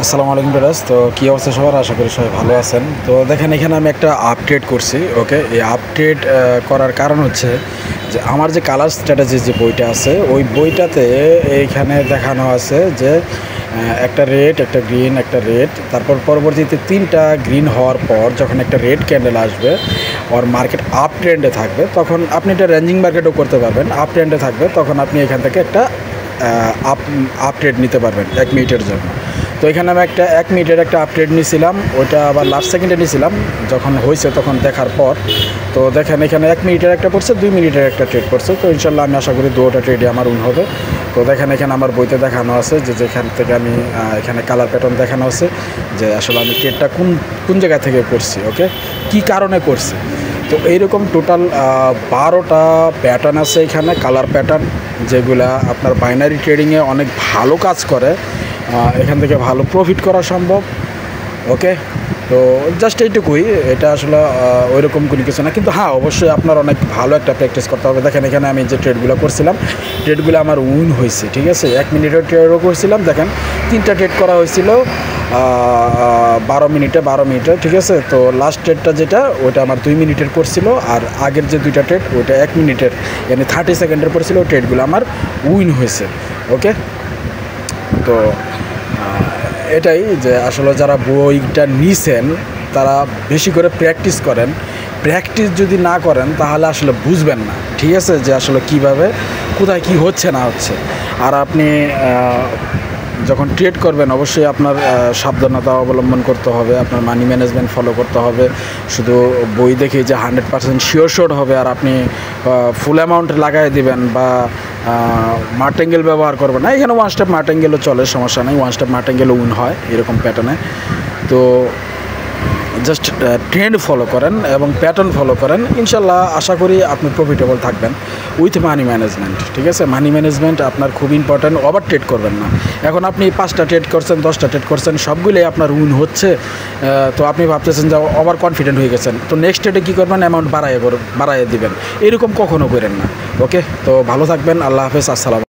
আসসালামু আলাইকুম ব্রাদার্স। তো কী অবস্থা সবার? আশা করি সবাই ভালো আছেন। তো দেখেন এখানে আমি একটা আপডেট করছি। ওকে, এই আপডেট করার কারণ হচ্ছে যে আমার যে কালার স্ট্র্যাটেজি যে বইটা আছে ওই বইটাতে এইখানে দেখানো আছে যে একটা রেড, একটা গ্রিন, একটা রেড, তারপর পরবর্তীতে তিনটা গ্রিন হওয়ার পর যখন একটা রেড ক্যান্ডেল আসবে ওর মার্কেট আপ ট্রেন্ডে থাকবে, তখন আপনি এটা রেঞ্জিং মার্কেটও করতে পারবেন। আপ ট্রেন্ডে থাকবে তখন আপনি এখান থেকে একটা আপ ট্রেড নিতে পারবেন 1 মিনিটের জন্য। তো এখানে আমি একটা 1 মিনিটের একটা আপডেট নিয়েছিলাম, ওইটা আবার লাস্ট সেকেন্ডে নিয়েছিলাম যখন হয়েছে তখন দেখার পর। তো দেখেন এখানে 1 মিনিটের একটা পড়ছে, 2 মিনিটের একটা ট্রেড পড়ছে। তো ইনশাল্লাহ আমি আশা করি দুটোটা ট্রেডই আমার উইন হবে। তো দেখেন এখানে আমার বইতে দেখানো আছে যে যেখান থেকে আমি এখানে কালার প্যাটার্ন দেখানো আছে যে আসলে আমি ট্রেডটা কোন জায়গা থেকে করছি, ওকে, কি কারণে করছি। তো এইরকম টোটাল 12টা প্যাটার্ন আছে এখানে, কালার প্যাটার্ন, যেগুলা আপনার বাইনারি ট্রেডিংয়ে অনেক ভালো কাজ করে। এখান থেকে ভালো প্রফিট করা সম্ভব। ওকে, তো জাস্ট এইটুকুই, এটা আসলে ওইরকম কোনো কিছু না, কিন্তু হ্যাঁ অবশ্যই আপনার অনেক ভালো একটা প্র্যাকটিস করতে হবে। দেখেন এখানে আমি যে ট্রেডগুলো করছিলাম, ট্রেডগুলো আমার উইন হয়েছে, ঠিক আছে। 1 মিনিটের ট্রেডও করছিলাম, দেখেন 3টা ট্রেড করা হয়েছিল 12 মিনিটে, ঠিক আছে। তো লাস্ট ট্রেডটা যেটা ওইটা আমার 2 মিনিটের করছিল, আর আগের যে 2টা ট্রেড ওইটা 1 মিনিটের, মানে 30 সেকেন্ডের পড়ছিল। ট্রেডগুলো আমার উইন হয়েছে। ওকে, তো এটাই যে আসলে যারা বইটা নিছেন তারা বেশি করে প্র্যাকটিস করেন। প্র্যাকটিস যদি না করেন তাহলে আসলে বুঝবেন না, ঠিক আছে, যে আসলে কিভাবে কোথায় কি হচ্ছে না হচ্ছে। আর আপনি যখন ট্রেড করবেন অবশ্যই আপনার সাবধানতা অবলম্বন করতে হবে, আপনার মানি ম্যানেজমেন্ট ফলো করতে হবে। শুধু বই দেখে যে 100% শিওর হবে আর আপনি ফুল অ্যামাউন্ট লাগাই দিবেন বা মার্টেঙ্গেল ব্যবহার করবেন না। এখানে 1 স্টেপ মার্টেঙ্গেলও চলে, সমস্যা নেই, 1 স্টেপ মার্টেঙ্গেলও উইন হয় এরকম প্যাটার্নে। তো জাস্ট ট্রেন্ড ফলো করেন এবং প্যাটার্ন ফলো করেন, ইনশাল্লাহ আশা করি আপনি প্রফিটেবল থাকবেন উইথ মানি ম্যানেজমেন্ট, ঠিক আছে। মানি ম্যানেজমেন্ট আপনার খুব ইম্পর্ট্যান্ট, ওভার ট্রেড করবেন না। এখন আপনি 5টা ট্রেড করছেন, 10টা ট্রেড করছেন, সবগুলোই আপনার উইন হচ্ছে, তো আপনি ভাবতেছেন যে ওভার কনফিডেন্ট হয়ে গেছেন, তো নেক্সট ট্রেডে কী করবেন, অ্যামাউন্ট বাড়াইয়ে দিবেন। এরকম কখনো করেন না। ওকে, তো ভালো থাকবেন, আল্লাহ হাফেজ, আসসালাম।